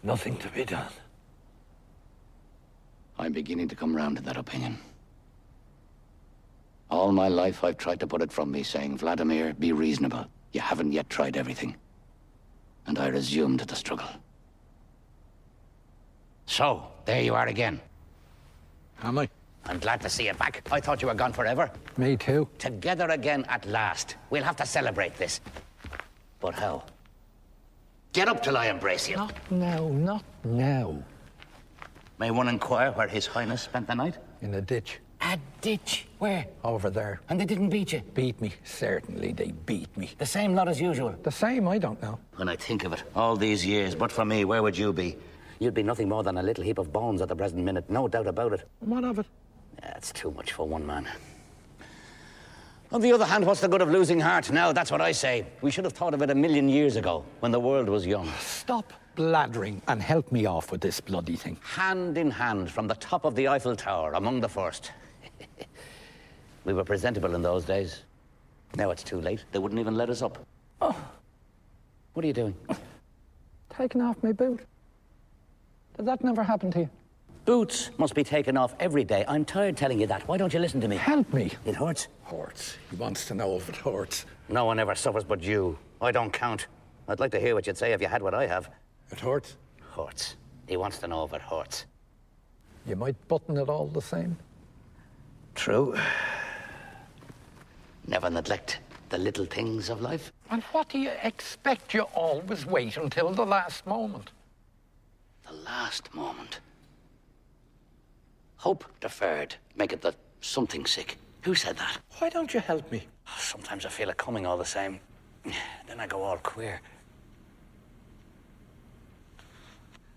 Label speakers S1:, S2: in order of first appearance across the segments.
S1: Nothing to be done.
S2: I'm beginning to come round to that opinion. All my life I've tried to put it from me, saying, Vladimir, be reasonable. You haven't yet tried everything. And I resumed the struggle. So, there you are again.
S1: Am I?
S2: I'm glad to see you back. I thought you were gone forever.
S1: Me too.
S2: Together again at last. We'll have to celebrate this. But how? Get up till I embrace you.
S1: Not now, not now.
S2: May one inquire where His Highness spent the night?
S1: In a ditch.
S2: A ditch? Where?
S1: Over there.
S2: And they didn't beat you?
S1: Beat me. Certainly they beat me.
S2: The same lot as usual?
S1: The same, I don't know.
S2: When I think of it, all these years, but for me, where would you be? You'd be nothing more than a little heap of bones at the present minute, no doubt about it.
S1: What of it?
S2: That's too much for one man. On the other hand, what's the good of losing heart now? That's what I say. We should have thought of it 1,000,000 years ago, when the world was young.
S1: Stop blathering and help me off with this bloody thing.
S2: Hand in hand from the top of the Eiffel Tower, among the first. We were presentable in those days. Now it's too late. They wouldn't even let us up.
S1: Oh.
S2: What are you doing?
S1: Taking off my boot. Did that never happen to you?
S2: Boots must be taken off every day. I'm tired telling you that. Why don't you listen to me?
S1: Help me.
S2: It hurts.
S1: Hurts. He wants to know if it hurts.
S2: No one ever suffers but you. I don't count. I'd like to hear what you'd say if you had what I have.
S1: It hurts?
S2: Hurts. He wants to know if it hurts.
S1: You might button it all the same.
S2: True. Never neglect the little things of life.
S1: And what do you expect? You always wait until the last moment.
S2: The last moment. Hope deferred maketh the something sick. Who said that?
S1: Why don't you help me?
S2: Sometimes I feel it coming all the same. Then I go all queer.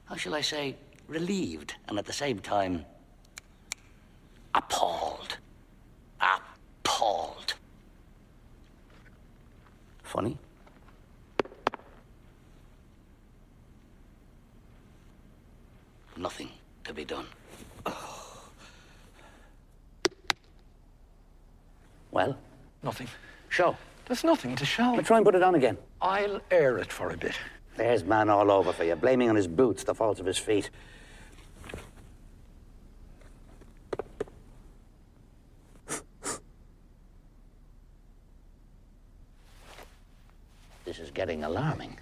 S2: How shall I say? Relieved, and at the same time, appalled. Appalled. Funny? Nothing to be done. Well?
S1: Nothing.
S2: Show.
S1: There's nothing to show.
S2: Well, try and put it on again.
S1: I'll air it for a bit.
S2: There's man all over for you, blaming on his boots the faults of his feet. This is getting alarming.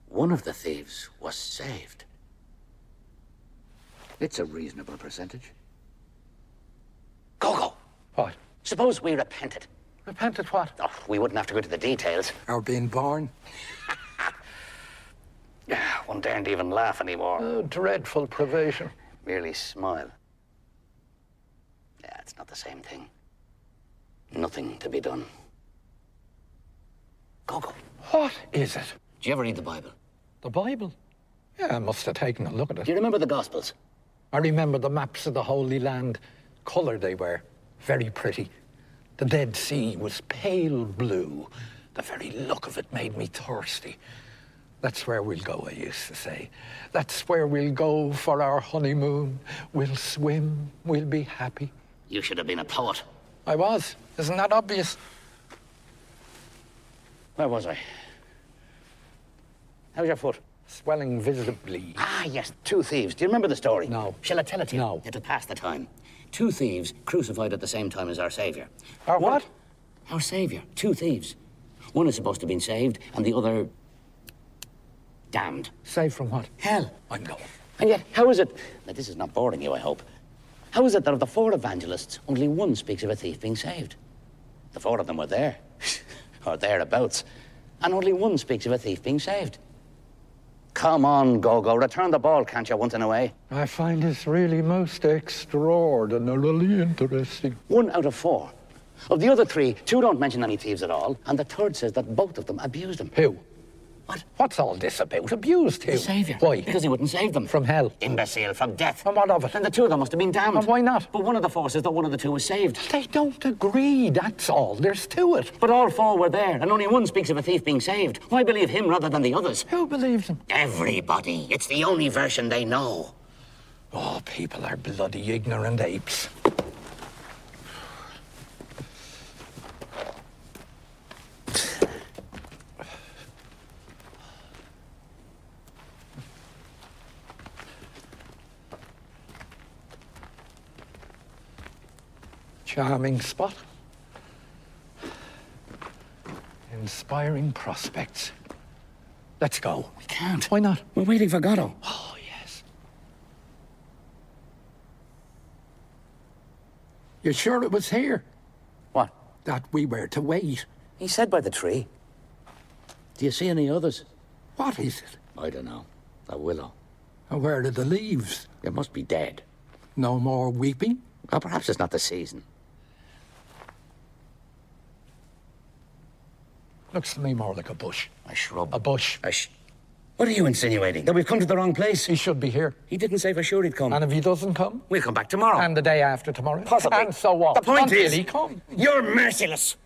S2: One of the thieves was saved. It's a reasonable percentage. Go.
S1: What?
S2: Suppose we repented.
S1: Repented what?
S2: Oh, we wouldn't have to go into the details.
S1: Our being born?
S2: One daren't even laugh anymore.
S1: Oh, dreadful privation.
S2: Merely smile. Yeah, it's not the same thing. Nothing to be done. Go.
S1: What is it?
S2: Do you ever read the Bible?
S1: The Bible? Yeah, I must have taken a look at it.
S2: Do you remember the Gospels?
S1: I remember the maps of the Holy Land. Colour they were. Very pretty. The Dead Sea was pale blue. The very look of it made me thirsty. That's where we'll go, I used to say. That's where we'll go for our honeymoon. We'll swim. We'll be happy.
S2: You should have been a poet.
S1: I was. Isn't that obvious?
S2: Where was I? How's your foot?
S1: Swelling visibly.
S2: Ah, yes, 2 thieves. Do you remember the story?
S1: No.
S2: Shall I tell it to you?
S1: No.
S2: It'll pass the time. 2 thieves crucified at the same time as our Saviour.
S1: Our what?
S2: Our Saviour. 2 thieves. One is supposed to have been saved, and the other... damned.
S1: Saved from what?
S2: Hell.
S1: I'm going.
S2: And yet, how is it... Now, this is not boring you, I hope. How is it that of the 4 evangelists, only one speaks of a thief being saved? The 4 of them were there. Or thereabouts. And only one speaks of a thief being saved. Come on, Gogo. Return the ball, can't you, once in a way?
S1: I find this really most extraordinarily interesting.
S2: 1 out of 4. Of the other 3, 2 don't mention any thieves at all, and the 3rd says that both of them abused him.
S1: Who?
S2: What?
S1: What's all this about? Abused who?
S2: The Saviour.
S1: Why?
S2: Because he wouldn't save them.
S1: From hell?
S2: Imbecile, from death.
S1: And what of it?
S2: And the 2 of them must have been damned.
S1: And why not?
S2: But one of the 4 says that one of the 2 was saved.
S1: They don't agree, that's all. There's to it.
S2: But all 4 were there, and only one speaks of a thief being saved. Why believe him rather than the others?
S1: Who believes him?
S2: Everybody. It's the only version they know.
S1: Oh, people are bloody ignorant apes. Charming spot. Inspiring prospects. Let's go.
S2: We can't.
S1: Why not?
S2: We're waiting for Godot.
S1: Oh, yes. You sure it was here?
S2: What?
S1: That we were to wait.
S2: He said by the tree. Do you see any others?
S1: What is it?
S2: I don't know. A willow.
S1: And where are the leaves?
S2: It must be dead.
S1: No more weeping?
S2: Or perhaps it's not the season.
S1: Looks to me more like a bush.
S2: A shrub.
S1: A bush.
S2: What are you insinuating? That we've come to the wrong place?
S1: He should be here.
S2: He didn't say for sure he'd come.
S1: And if he doesn't come?
S2: We'll come back tomorrow.
S1: And the day after tomorrow?
S2: Possibly.
S1: And so on.
S2: The point
S1: Until
S2: is,
S1: he come.
S2: You're merciless.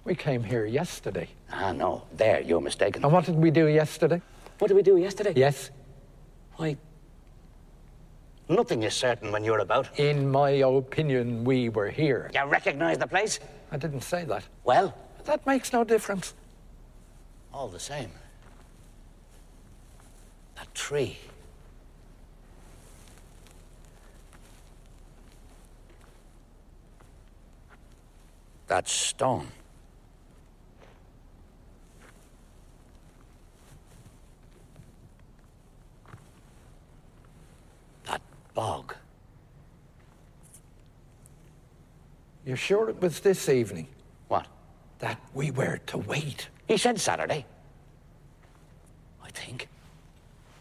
S1: We came here yesterday.
S2: Ah, no. There, you're mistaken.
S1: And what did we do yesterday?
S2: What did we do yesterday?
S1: Yes.
S2: Why, nothing is certain when you're about.
S1: In my opinion, we were here.
S2: You recognize the place?
S1: I didn't say that.
S2: Well?
S1: That makes no difference.
S2: All the same. That tree. That stone. That bog.
S1: You're sure it was this evening?
S2: What?
S1: That we were to wait.
S2: He said Saturday. I think.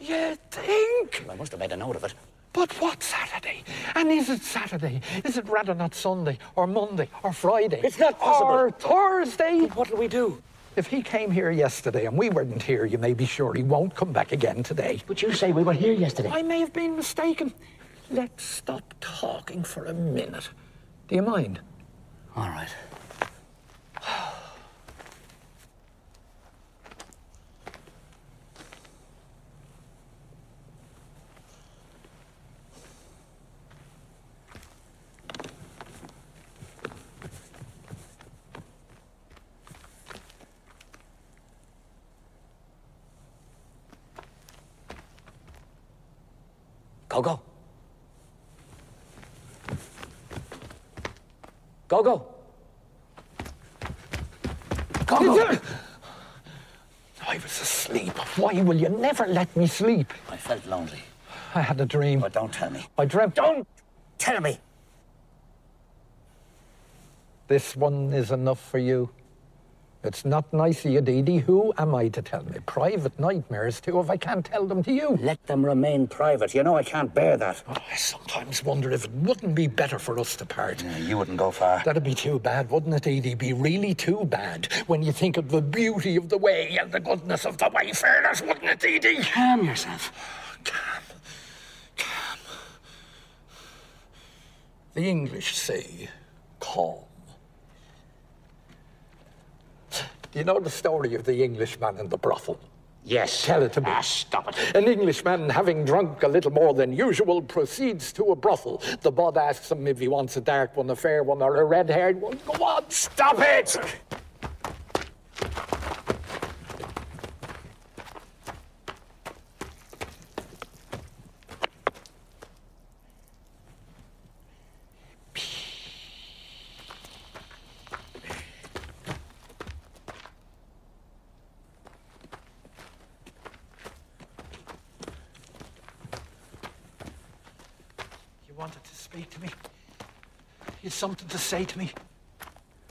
S1: You think?
S2: I must have made a note of it.
S1: But what Saturday? And is it Saturday? Is it rather not Sunday, or Monday, or Friday?
S2: It's not possible.
S1: Or Thursday?
S2: But what'll we do?
S1: If he came here yesterday and we weren't here, you may be sure he won't come back again today.
S2: But you say we were here yesterday.
S1: I may have been mistaken. Let's stop talking for a minute. Do you mind?
S2: All right. Go.
S1: I was asleep. Why will you never let me sleep?
S2: I felt lonely.
S1: I had a dream.
S2: But don't tell me.
S1: I dreamt...
S2: Don't tell me!
S1: This one is enough for you. It's not nice of you, Dee Dee. Who am I to tell me private nightmares to if I can't tell them to you?
S2: Let them remain private. You know I can't bear that.
S1: Oh, I sometimes wonder if it wouldn't be better for us to part.
S2: Yeah, you wouldn't go far.
S1: That'd be too bad, wouldn't it, Edie? Be really too bad when you think of the beauty of the way and the goodness of the wayfarers, wouldn't it, Edie?
S2: Calm yourself.
S1: Calm. The English say calm. Do you know the story of the Englishman and the brothel?
S2: Yes.
S1: Tell it to me.
S2: Ah, stop it.
S1: An Englishman, having drunk a little more than usual, proceeds to a brothel. The bud asks him if he wants a dark one, a fair one, or a red-haired one. Go on, stop it! Wanted to speak to me. You something to say to me?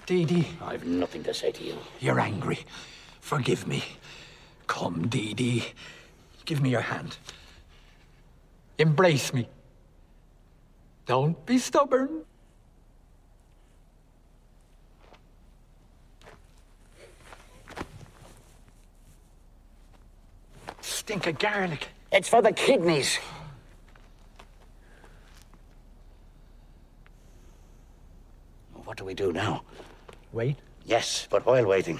S1: Dee Dee.
S2: I've nothing to say to you.
S1: You're angry. Forgive me. Come, Dee Dee. Give me your hand. Embrace me. Don't be stubborn. Stink of garlic.
S2: It's for the kidneys. What do we do now?
S1: Wait.
S2: Yes, but while waiting.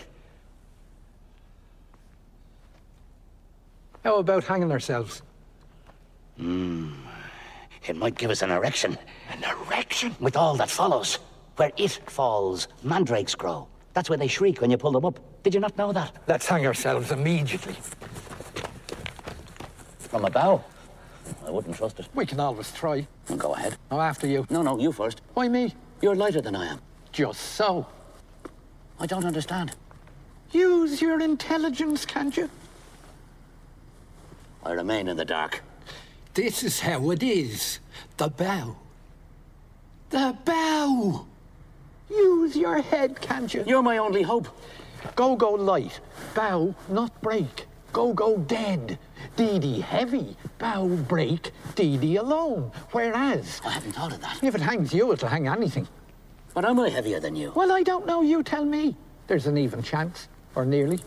S1: How about hanging ourselves?
S2: It might give us an erection.
S1: An erection?
S2: With all that follows. Where it falls, mandrakes grow. That's where they shriek when you pull them up. Did you not know that?
S1: Let's hang ourselves immediately.
S2: From a bough. I wouldn't trust it.
S1: We can always try.
S2: Well, go ahead.
S1: Now, after you.
S2: No, you first.
S1: Why me?
S2: You're lighter than I am.
S1: Just so.
S2: I don't understand.
S1: Use your intelligence, can't you?
S2: I remain in the dark.
S1: This is how it is. The bow. The bow! Use your head, can't you?
S2: You're my only hope.
S1: Go light. Bow, not break. Go dead. Dee heavy. Bow break. Dee alone. Whereas,
S2: I haven't thought of that.
S1: if it hangs you, it'll hang anything.
S2: But am I heavier than you?
S1: Well, I don't know. You tell me. There's an even chance. Or nearly.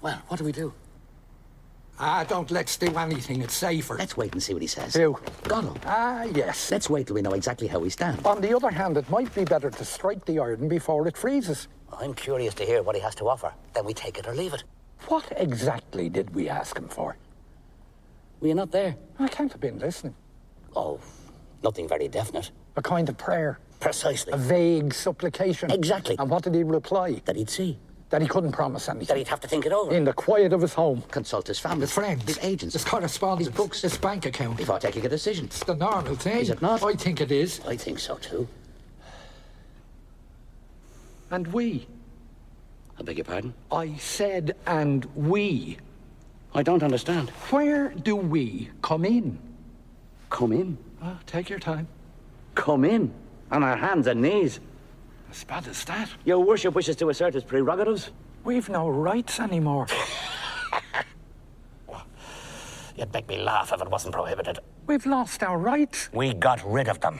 S2: Well, what do we do?
S1: Don't let's do anything. It's safer.
S2: Let's wait and see what he says.
S1: Who?
S2: Godot.
S1: Yes.
S2: Let's wait till we know exactly how we stand.
S1: On the other hand, it might be better to strike the iron before it freezes.
S2: I'm curious to hear what he has to offer. Then we take it or leave it.
S1: What exactly did we ask him for?
S2: Were you not there?
S1: I can't have been listening.
S2: Oh, nothing very definite.
S1: A kind of prayer.
S2: Precisely.
S1: A vague supplication.
S2: Exactly.
S1: And what did he reply?
S2: That he'd see.
S1: That he couldn't promise anything.
S2: That he'd have to think it over.
S1: In the quiet of his home.
S2: Consult his family.
S1: His friends.
S2: His agents.
S1: His correspondence.
S2: His books.
S1: His bank account.
S2: Before taking a decision.
S1: It's the normal thing.
S2: Is it not?
S1: I think it is.
S2: I think so too.
S1: And we.
S2: I beg your pardon?
S1: I said and we.
S2: I don't understand.
S1: Where do we come in?
S2: Come in?
S1: Oh, take your time.
S2: Come in? On our hands and knees?
S1: As bad as that.
S2: Your worship wishes to assert his prerogatives?
S1: We've no rights anymore.
S2: You'd make me laugh if it wasn't prohibited.
S1: We've lost our rights.
S2: We got rid of them.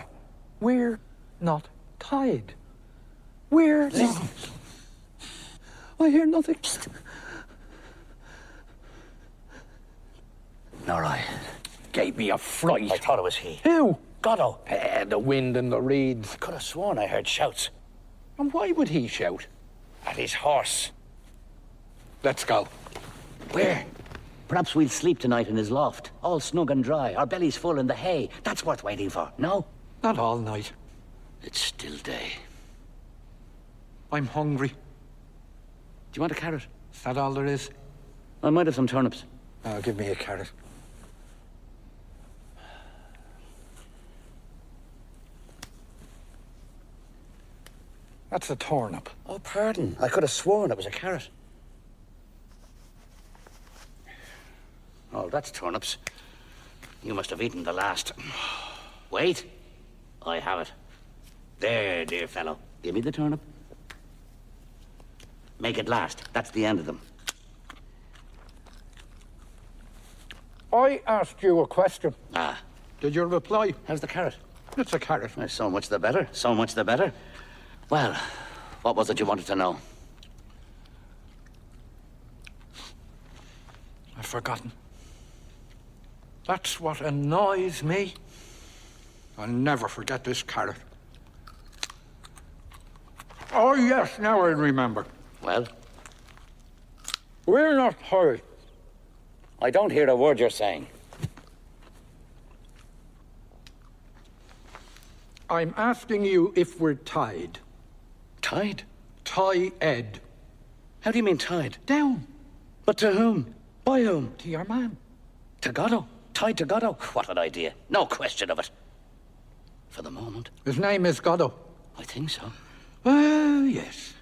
S1: We're not tied. We're...
S2: Listen.
S1: I hear nothing.
S2: Nor I.
S1: Gave me a fright.
S2: I thought it was he.
S1: Who?
S2: Godot.
S1: The wind and the reeds.
S2: I could have sworn I heard shouts.
S1: And why would he shout?
S2: At his horse.
S1: Let's go.
S2: Where? Perhaps we'll sleep tonight in his loft. All snug and dry. Our bellies full in the hay. That's worth waiting for. No?
S1: Not all night.
S2: It's still day.
S1: I'm hungry.
S2: Do you want a carrot?
S1: Is that all there is?
S2: I might have some turnips.
S1: Oh, give me a carrot. That's a turnip.
S2: Oh, pardon. I could have sworn it was a carrot. Oh, that's turnips. You must have eaten the last. Wait. I have it. There, dear fellow. Give me the turnip. Make it last. That's the end of them.
S1: I asked you a question.
S2: Ah.
S1: Did you reply?
S2: How's the carrot?
S1: It's a carrot.
S2: So much the better. So much the better. Well, what was it you wanted to know?
S1: I've forgotten. That's what annoys me. I'll never forget this carrot. Oh, yes, now I remember.
S2: Well?
S1: We're not hurry.
S2: I don't hear a word you're saying.
S1: I'm asking you if we're tied.
S2: Tied?
S1: Tie-ed.
S2: How do you mean tied?
S1: Down.
S2: But to whom? By whom?
S1: To your man.
S2: To Godot? Tied to Godot? What an idea. No question of it. For the moment.
S1: His name is Godot.
S2: I think so.
S1: Well, yes.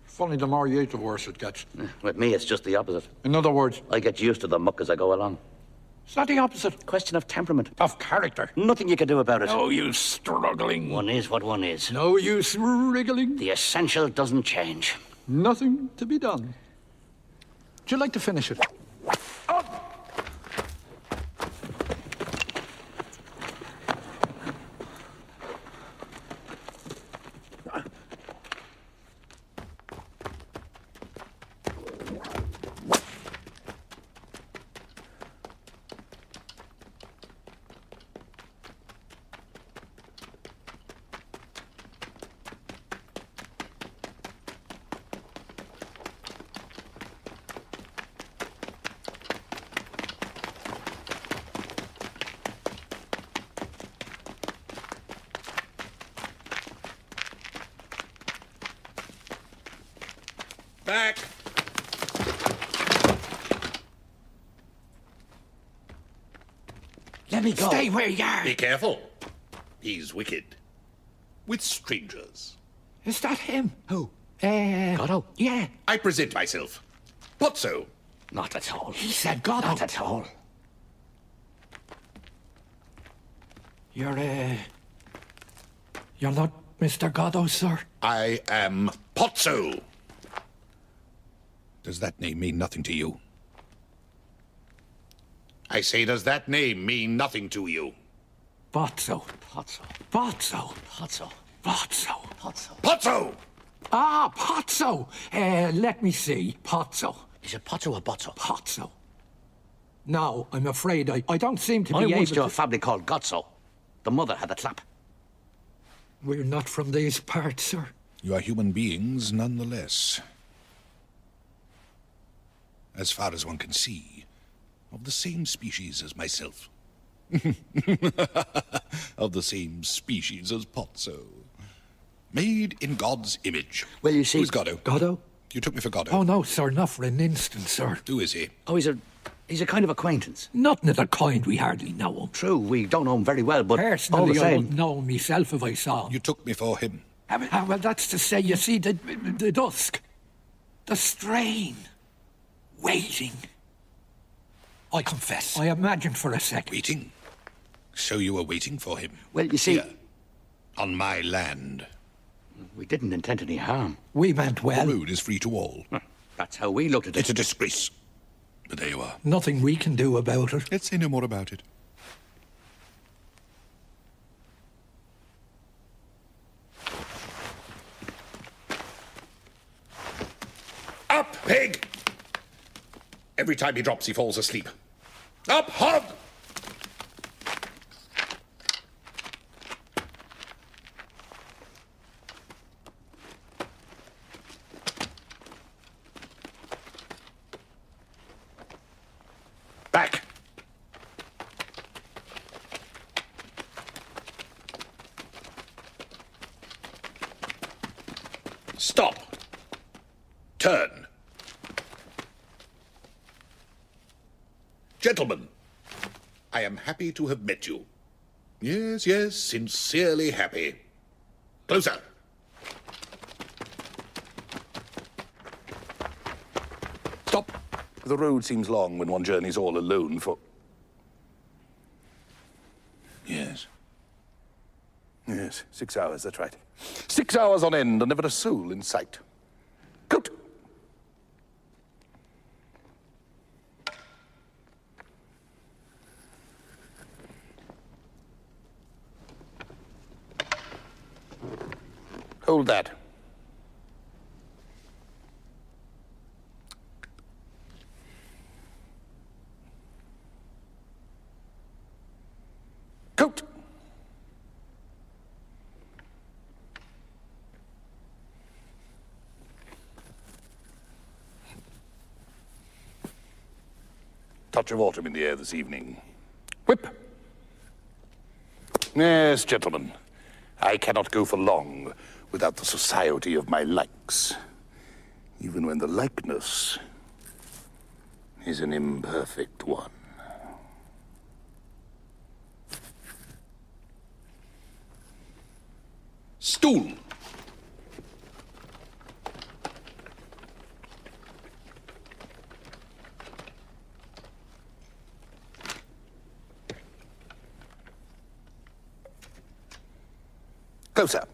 S1: Funny, the more you eat, the worse it gets.
S2: With me, it's just the opposite.
S1: In other words,
S2: I get used to the muck as I go along.
S1: it's not the opposite.
S2: Question of temperament.
S1: Of character.
S2: Nothing you can do about it.
S1: No use struggling.
S2: One is what one is.
S1: No use wriggling.
S2: The essential doesn't change.
S1: Nothing to be done. Would you like to finish it?
S3: Back.
S2: Let me go.
S1: Stay where you are.
S3: Be careful. He's wicked. With strangers.
S1: Is that him?
S2: Who?
S1: Godot? Yeah.
S3: I present myself. Pozzo.
S2: Not at all.
S1: He said Godot.
S2: Not at all.
S1: You're not Mr. Godot, sir?
S3: I am Pozzo. Does that name mean nothing to you? I say, does that name mean nothing to you?
S1: Pozzo.
S2: Pozzo.
S1: Pozzo.
S2: Pozzo.
S1: Pozzo.
S2: Pozzo.
S3: Pozzo!
S1: Ah, Pozzo. Let me see. Pozzo.
S2: Is it Pozzo or Bozzo?
S1: Pozzo. No, I'm afraid I don't seem to
S2: I
S1: be
S2: once
S1: able
S2: knew a
S1: to...
S2: family called Gozzo. The mother had a clap.
S1: We're not from these parts, sir.
S3: You are human beings nonetheless. As far as one can see, of the same species as myself. Of the same species as Pozzo. Made in God's image.
S2: Well, you see...
S3: Who's Godot?
S1: Godot?
S3: You took me for Godot.
S1: Oh, no, sir, not for an instant, sir.
S3: Who is he?
S2: Oh, he's a kind of acquaintance.
S1: Nothing of the kind, we hardly know him.
S2: True, we don't know him very well, but all the
S1: Personally, I
S2: same...
S1: wouldn't know him myself if I saw him.
S3: You took me for him.
S1: Well, that's to say, you see, the dusk, the strain, waiting. I confess, I imagined for a second.
S3: Waiting? So you were waiting for him?
S2: Well, you see...
S3: Here, on my land.
S2: We didn't intend any harm.
S1: We meant well.
S3: The road is free to all.
S2: That's how we looked at it.
S3: It's a disgrace. But there you are.
S1: Nothing we can do about it.
S3: Let's say no more about it. Up, pig! Every time he drops, he falls asleep. Up, hog! Back! Stop! Turn! Gentlemen, I am happy to have met you. Yes, yes, sincerely happy. Closer! Stop! The road seems long when one journeys all alone for... Yes. Yes, 6 hours, that's right. 6 hours on end and never a soul in sight. Coat! Hold that. Coat! Touch of autumn in the air this evening. Whip! Yes, gentlemen. I cannot go for long without the society of my likes, even when the likeness is an imperfect one. Stool! Closer.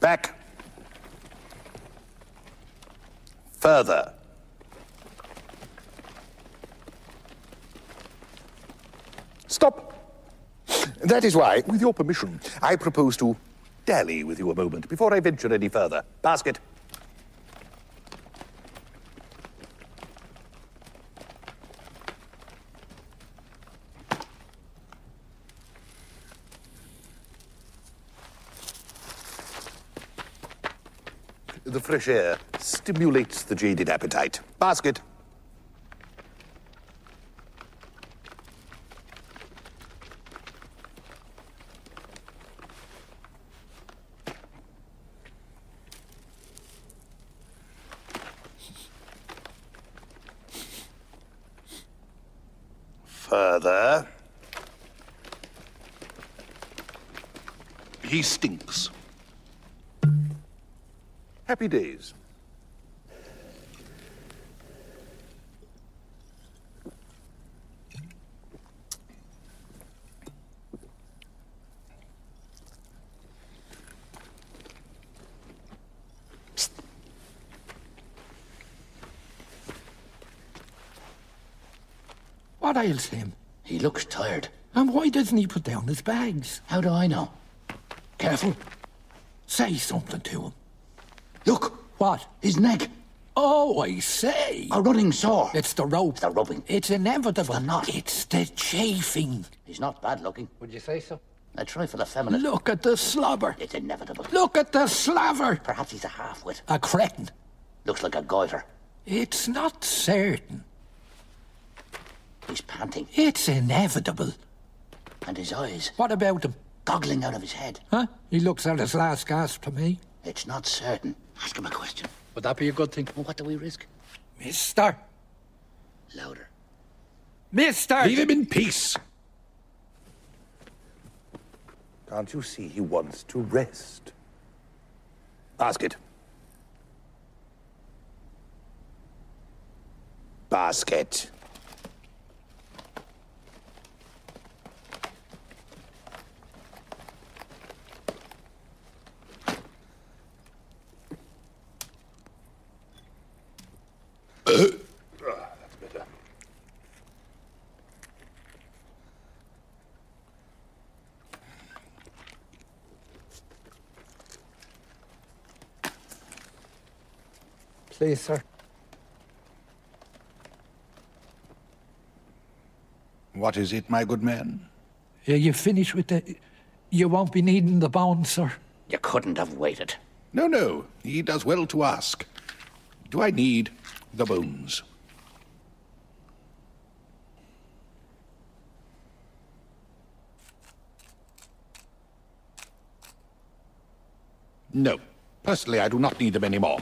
S3: Back. Further. Stop. That is why, with your permission, I propose to dally with you a moment before I venture any further. Basket. The fresh air stimulates the jaded appetite. Basket. Further, he stinks. Happy days.
S1: What ails him?
S2: He looks tired.
S1: And why doesn't he put down his bags?
S2: How do I know? Careful.
S1: Say something to him.
S2: Look!
S1: What?
S2: His neck!
S1: Oh, I say.
S2: A running sore.
S1: It's the rope.
S2: It's the rubbing.
S1: It's inevitable.
S2: It's the knot.
S1: It's the chafing.
S2: He's not bad looking.
S1: Would you say so?
S2: A trifle effeminate.
S1: Look at the slobber.
S2: It's inevitable.
S1: Look at the slaver.
S2: Perhaps he's a half-wit.
S1: A cretin.
S2: Looks like a goiter.
S1: It's not certain.
S2: He's panting.
S1: It's inevitable.
S2: And his eyes,
S1: What about him?
S2: goggling out of his head.
S1: Huh? He looks at his last gasp to me.
S2: It's not certain. Ask him a question.
S1: Would that be a good thing?
S2: Well, what do we risk?
S1: Mister.
S2: Louder.
S1: Mister!
S3: Leave him in peace. Can't you see he wants to rest? Basket. Basket. That's better.
S1: Please, sir.
S3: What is it, my good man?
S1: You finish with the... You won't be needing the bones, sir.
S2: You couldn't have waited.
S3: No, no. He does well to ask. Do I need the bones? No. Personally, I do not need them anymore.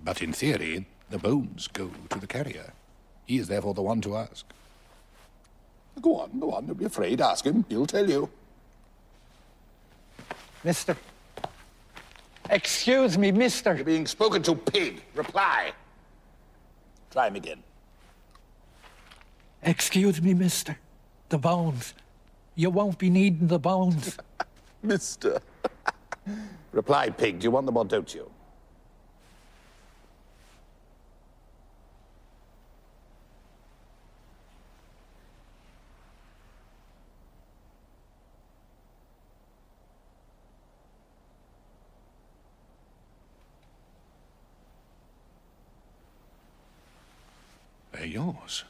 S3: But in theory, the bones go to the carrier. He is therefore the one to ask. Go on, go on. Don't be afraid. Ask him. He'll tell you.
S1: Mister. Excuse me, mister.
S3: You're being spoken to, pig. Reply. Try him again.
S1: Excuse me, mister. The bones. You won't be needing the bones.
S3: Mister. Reply, pig. Do you want them or don't you? They're yours.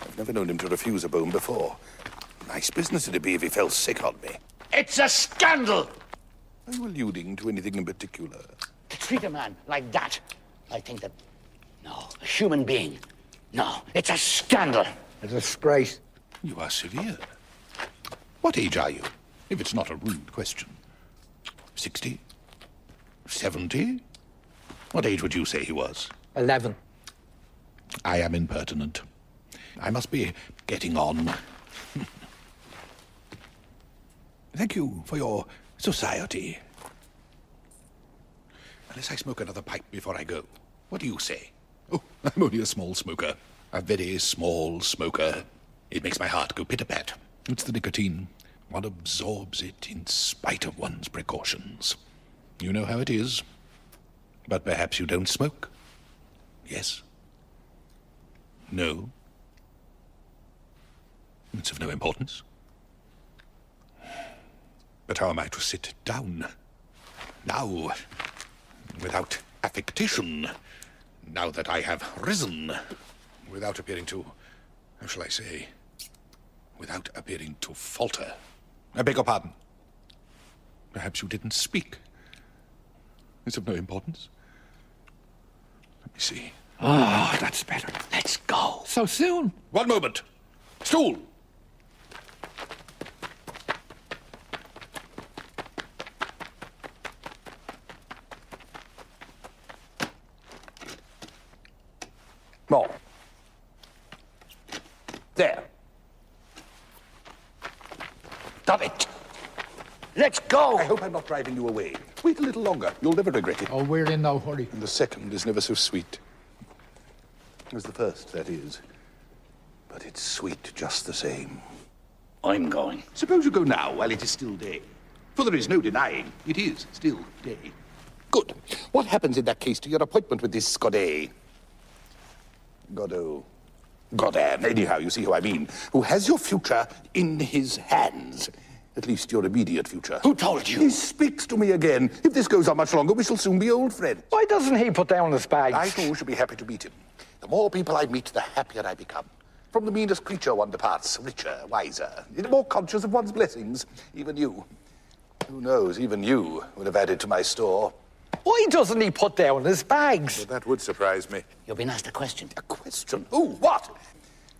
S3: I've never known him to refuse a bone before. Nice business it'd be if he fell sick on me.
S2: It's a scandal!
S3: Are you alluding to anything in particular?
S2: To treat a man like that, I think that... No, a human being. No, it's a scandal.
S1: A disgrace.
S3: You are severe. What age are you, if it's not a rude question? 60? 70? What age would you say he was?
S1: 11.
S3: I am impertinent. I must be getting on. Thank you for your society. Unless I smoke another pipe before I go. What do you say? Oh, I'm only a small smoker. A very small smoker. It makes my heart go pit-a-pat. It's the nicotine. One absorbs it in spite of one's precautions. You know how it is. But perhaps you don't smoke? Yes? No? It's of no importance. But how am I to sit down? Now, without affectation, now that I have risen, without appearing to, how shall I say, without appearing to falter. I beg your pardon. Perhaps you didn't speak. It's of no importance. Let me see.
S1: Oh, that's better.
S2: Let's go.
S1: So soon?
S3: One moment. Stool! Stop it!
S2: Let's go!
S3: I hope I'm not driving you away. Wait a little longer. You'll never regret it.
S1: Oh, we're in no hurry.
S3: And the second is never so sweet as the first, that is. But it's sweet just the same.
S2: I'm going.
S3: Suppose you go now while it is still day. For there is no denying it is still day. Good. What happens in that case to your appointment with this Godot? Godot. Anyhow, you see who I mean. Who has your future in his hands. At least your immediate future.
S2: Who told you?
S3: He speaks to me again. If this goes on much longer, we shall soon be old friends.
S1: Why doesn't he put down his bags?
S3: I too should be happy to meet him. The more people I meet, the happier I become. From the meanest creature one departs, richer, wiser, more conscious of one's blessings. Even you. Who knows, even you would have added to my store.
S1: Why doesn't he put down his bags?
S3: Well, that would surprise me.
S2: You've been asked a question.
S3: A question? Who? What?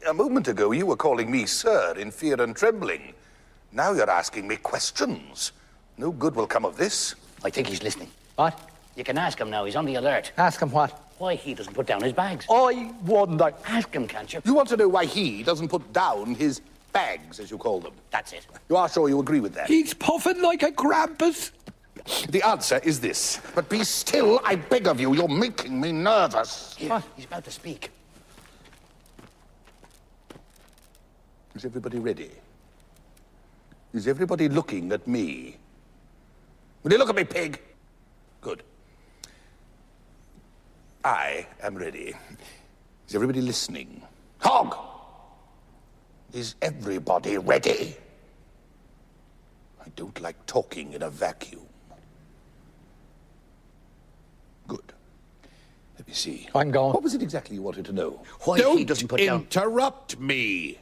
S3: A moment ago, you were calling me sir in fear and trembling. Now you're asking me questions. No good will come of this.
S2: I think he's listening.
S1: What?
S2: You can ask him now. He's on the alert.
S1: Ask him what?
S2: Why he doesn't put down his bags.
S1: I wonder.
S2: Ask him, can't you?
S3: You want to know why he doesn't put down his bags, as you call them?
S2: That's it.
S3: You are sure you agree with that?
S1: He's puffing like a grampus.
S3: The answer is this. But be still, I beg of you. You're making me nervous.
S2: Here, he's about to speak.
S3: Is everybody ready? Is everybody looking at me? Will you look at me, pig? Good. I am ready. Is everybody listening? Hog! Is everybody ready? I don't like talking in a vacuum. Good. Let me see.
S1: I'm going.
S3: What was it exactly you wanted to know?
S2: Why he doesn't put down...
S3: interrupt me.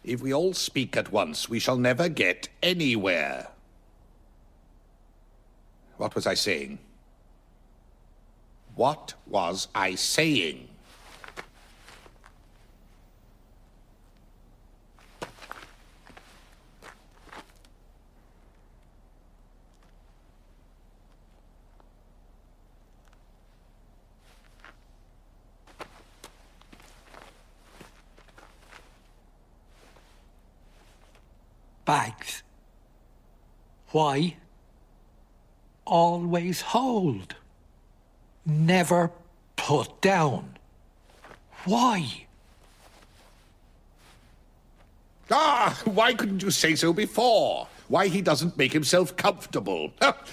S3: If we all speak at once, we shall never get anywhere. What was I saying? What was I saying?
S1: Bags. Why? Always hold. Never put down. Why?
S3: Ah, why couldn't you say so before? Why he doesn't make himself comfortable.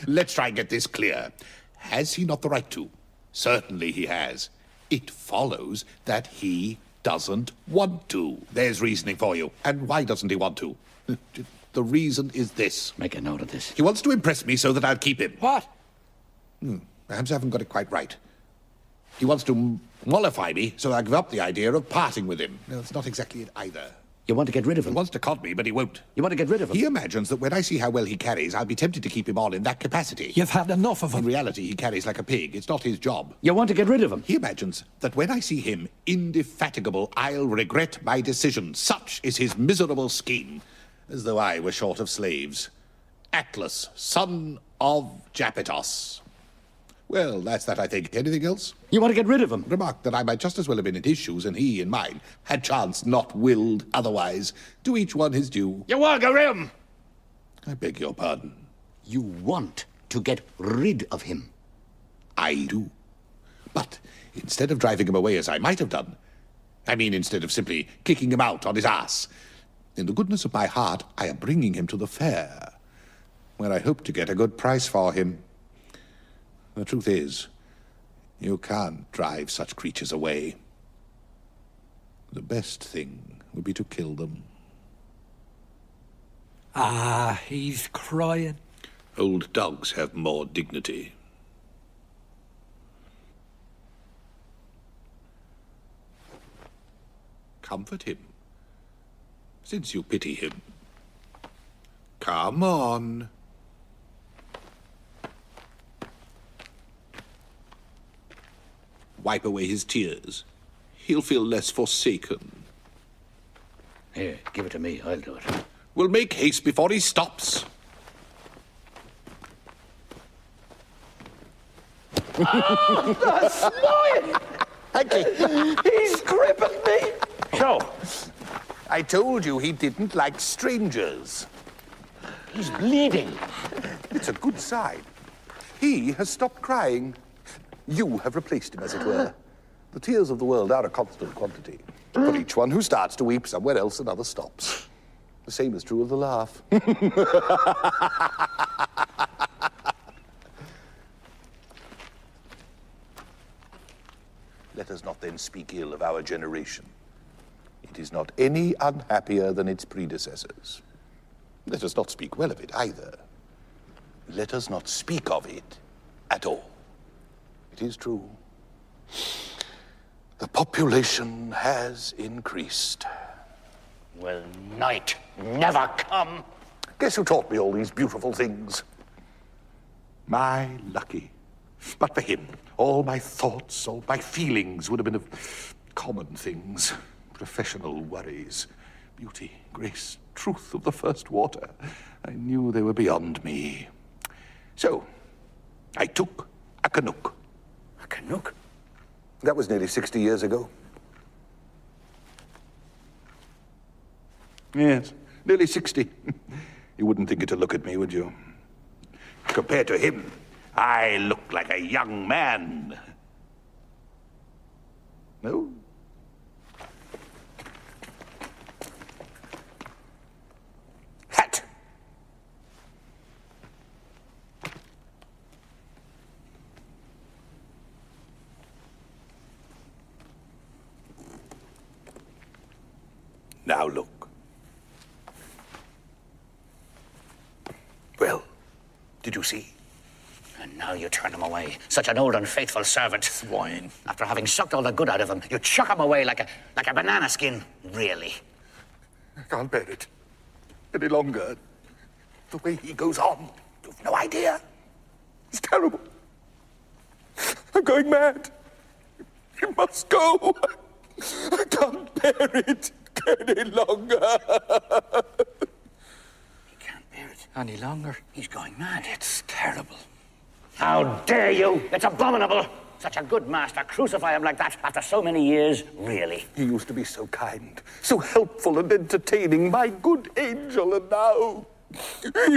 S3: Let's try and get this clear. Has he not the right to? Certainly he has. It follows that he doesn't want to. There's reasoning for you. And why doesn't he want to? The reason is this.
S2: Make a note of this.
S3: He wants to impress me so that I'll keep him.
S1: What?
S3: Perhaps I haven't got it quite right. He wants to mollify me so I give up the idea of parting with him. No, it's not exactly it either.
S2: You want to get rid of
S3: He
S2: him?
S3: wants to con me, but he won't.
S2: You want to get rid of him?
S3: He imagines that when I see how well he carries, I'll be tempted to keep him on in that capacity.
S1: You've had enough of
S3: In
S1: him.
S3: reality, he carries like a pig. It's not his job.
S2: You want to get rid of him?
S3: He imagines that when I see him indefatigable, I'll regret my decision. Such is his miserable scheme. As though I were short of slaves. Atlas, son of Japetos. Well, that's that, I think. Anything else?
S2: You want to get rid of him?
S3: Remark that I might just as well have been in his shoes and he in mine, had chance not willed otherwise. To each one his due.
S2: You want to get rid of him?
S3: I beg your pardon.
S2: You want to get rid of him?
S3: I do. But instead of driving him away as I might have done, I mean instead of simply kicking him out on his ass, in the goodness of my heart, I am bringing him to the fair, where I hope to get a good price for him. The truth is, you can't drive such creatures away. The best thing would be to kill them.
S1: Ah, he's crying.
S3: Old dogs have more dignity. Comfort him, since you pity him. Come on. Wipe away his tears. He'll feel less forsaken.
S2: Here, give it to me. I'll do it.
S3: We'll make haste before he stops.
S1: That's lying!
S3: Thank you.
S1: He's gripping me!
S2: So,
S3: I told you he didn't like strangers.
S2: He's bleeding.
S3: It's a good sign. He has stopped crying. You have replaced him, as it were. The tears of the world are a constant quantity. For each one who starts to weep somewhere else, another stops. The same is true of the laugh. Let us not then speak ill of our generation. It is not any unhappier than its predecessors. Let us not speak well of it either. Let us not speak of it at all. It is true. The population has increased.
S2: Will night never come?
S3: Guess who taught me all these beautiful things? My lucky. But for him, all my thoughts, all my feelings would have been of common things. Professional worries. Beauty, grace, truth of the first water. I knew they were beyond me. So, I took a Canuck.
S2: A Canuck?
S3: That was nearly 60 years ago. Yes, nearly 60. You wouldn't think it to look at me, would you? Compared to him, I look like a young man. No? Hat. Now look. Well, did you see?
S2: And now you turn him away. Such an old unfaithful servant.
S1: Swine.
S2: After having sucked all the good out of him, you chuck him away like a banana skin. Really?
S3: I can't bear it any longer. The way he goes on, you've no idea. It's terrible. I'm going mad. You must go. I can't bear it any longer.
S2: He can't bear it
S1: Any longer?
S2: He's going mad.
S1: It's terrible.
S2: How dare you? It's abominable. Such a good master, crucify him like that after so many years, really.
S3: He used to be so kind, so helpful and entertaining, my good angel, and now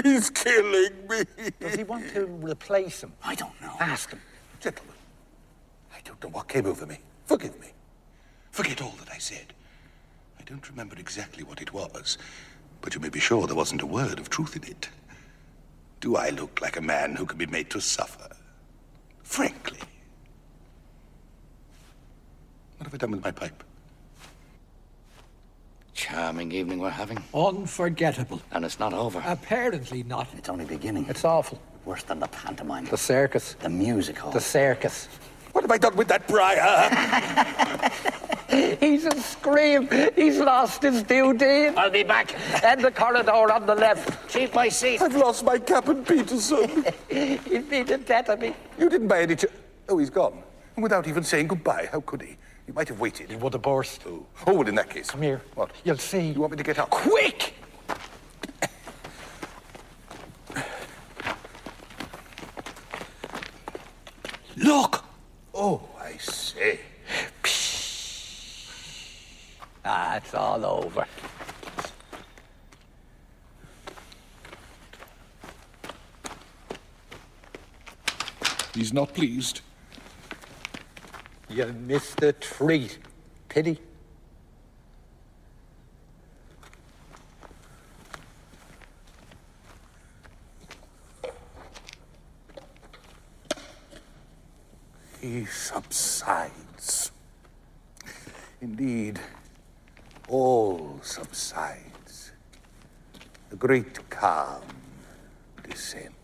S3: he's killing me.
S1: Does he want to replace him?
S2: I don't know.
S1: Ask him.
S3: Gentlemen, I don't know what came over me. Forgive me. Forget all that I said. I don't remember exactly what it was, but you may be sure there wasn't a word of truth in it. Do I look like a man who can be made to suffer? Frankly. What have I done with my pipe?
S2: Charming evening we're having.
S1: Unforgettable.
S2: And it's not over.
S1: Apparently not.
S2: It's only beginning.
S1: It's awful.
S2: Worse than the pantomime.
S1: The circus.
S2: The music hall.
S1: The circus.
S3: What have I done with that briar?
S1: He's a scream. He's lost his duty.
S2: I'll be back.
S1: And the corridor on the left.
S2: Keep my seat.
S3: I've lost my cap and Peterson.
S1: He'd be the death of me.
S3: You didn't buy any Oh, he's gone. And without even saying goodbye, how could he? He might have waited.
S1: He would have burst.
S3: Oh, well, in that case.
S1: Come here.
S3: What?
S1: You'll see.
S3: You want me to get up?
S1: Quick!
S3: Look! Oh, I say.
S1: Ah, it's all over.
S3: He's not pleased.
S1: You missed a treat. Pity.
S3: He subsides. Indeed, all subsides. The great calm descends.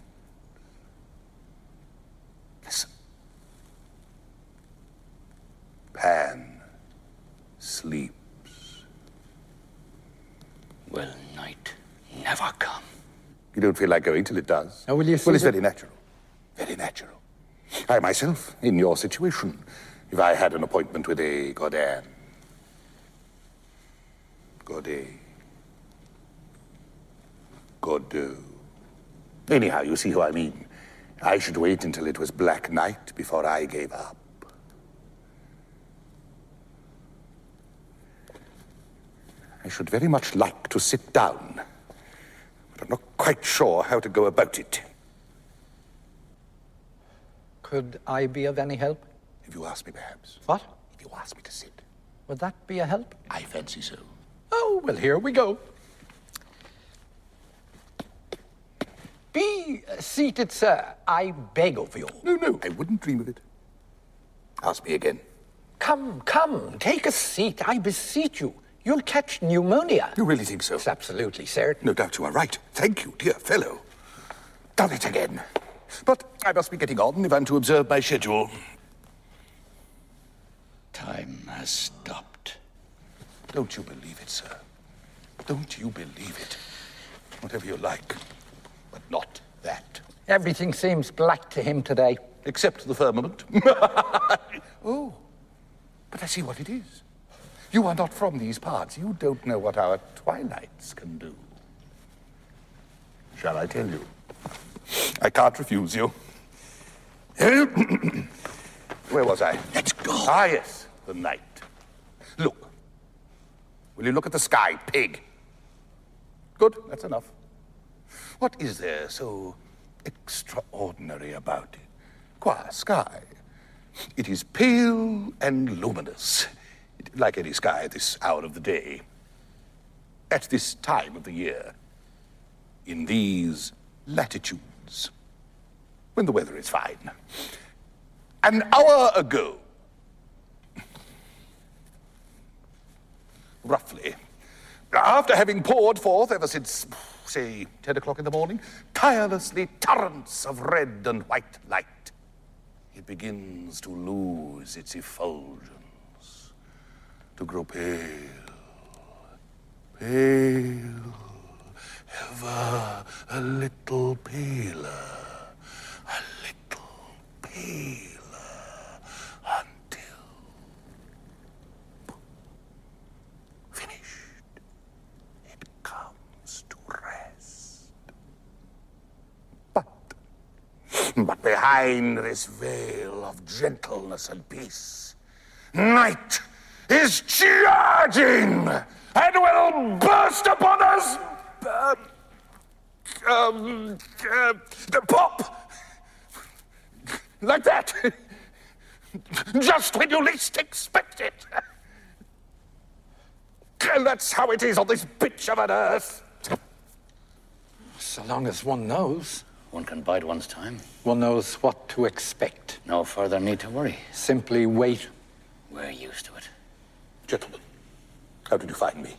S3: Listen. Pan sleeps.
S2: Will night never come?
S3: You don't feel like going till it does.
S1: Oh, will you see
S3: Well, it's
S1: the-
S3: very natural. Very natural. I myself, in your situation, if I had an appointment with a Godin, Godot. Anyhow, you see who I mean. I should wait until it was black night before I gave up. I should very much like to sit down, but I'm not quite sure how to go about it.
S1: Could I be of any help?
S3: If you ask me, perhaps.
S1: What?
S3: If you ask me to sit.
S1: Would that be a help?
S3: I fancy so.
S1: Oh, well, here we go. Be seated, sir. I beg of you.
S3: No, I wouldn't dream of it. Ask me again.
S1: Come, take a seat. I beseech you. You'll catch pneumonia.
S3: You really think so?
S1: It's absolutely certain.
S3: No doubt you are right. Thank you, dear fellow. Done it again. But I must be getting on if I'm to observe my schedule.
S2: Time has stopped.
S3: Don't you believe it, sir? Don't you believe it? Whatever you like, but not that.
S1: Everything seems black to him today.
S3: Except the firmament. Oh, but I see what it is. You are not from these parts. You don't know what our twilights can do. Shall I tell you? I can't refuse you. Where was I?
S2: Let's go.
S3: Ah, yes, the night. Look. Will you look at the sky, pig? Good, that's enough. What is there so extraordinary about it? Qua sky. It is pale and luminous, like any sky at this hour of the day, at this time of the year, in these latitudes, when the weather is fine. An hour ago, roughly, after having poured forth ever since, say, 10 o'clock in the morning, tirelessly torrents of red and white light, it begins to lose its effulgence, to grow pale, ever a little paler, until, finished, it comes to rest. But behind this veil of gentleness and peace, night is charging and will burst upon us. Pop! Like that. Just when you least expect it. And that's how it is on this bitch of an earth.
S1: So long as one knows.
S2: One can bide one's time.
S1: One knows what to expect.
S2: No further need to worry.
S1: Simply wait.
S2: We're used to it.
S3: Gentlemen, how did you find me?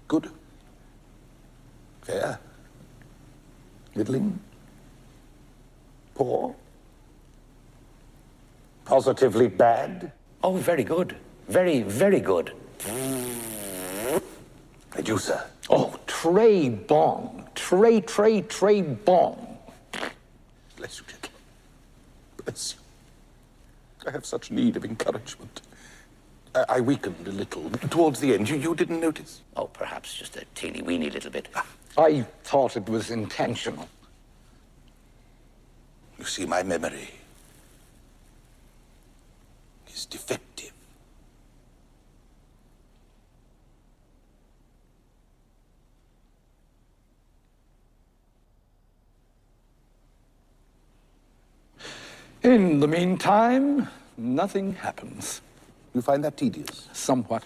S3: Good? Fair? Middling? Poor? Positively bad?
S2: Oh, very good. Very, very good.
S3: And you, sir?
S1: Oh, très bon. Très bon.
S3: Bless you, gentlemen. Bless you. I have such need of encouragement. I weakened a little towards the end. You didn't notice?
S2: Oh, perhaps just a teeny-weeny little bit.
S1: I thought it was intentional.
S3: You see, my memory is defective.
S1: In the meantime, nothing happens.
S3: You find that tedious?
S1: Somewhat.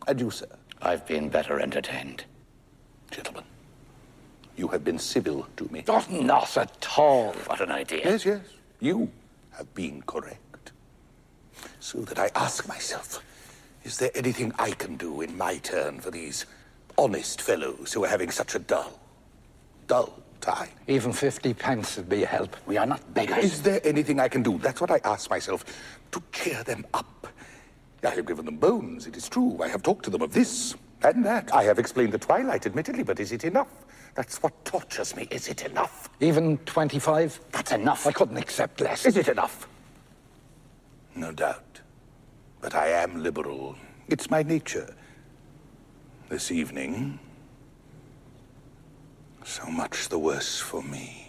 S3: And you, sir?
S2: I've been better entertained.
S3: Gentlemen, you have been civil to me.
S1: Oh, not at all.
S2: What an idea.
S3: Yes, yes. You have been correct. So that I ask myself, is there anything I can do in my turn for these honest fellows who are having such a dull time?
S1: Even 50 pence would be a help.
S2: We are not beggars.
S3: Is there anything I can do? That's what I ask myself, to cheer them up. I have given them bones, it is true. I have talked to them of this and that. I have explained the twilight, admittedly, but is it enough? That's what tortures me. Is it enough?
S1: Even 25?
S2: That's enough.
S1: I couldn't accept less.
S3: Is it enough? No doubt. But I am liberal. It's my nature. This evening, so much the worse for me.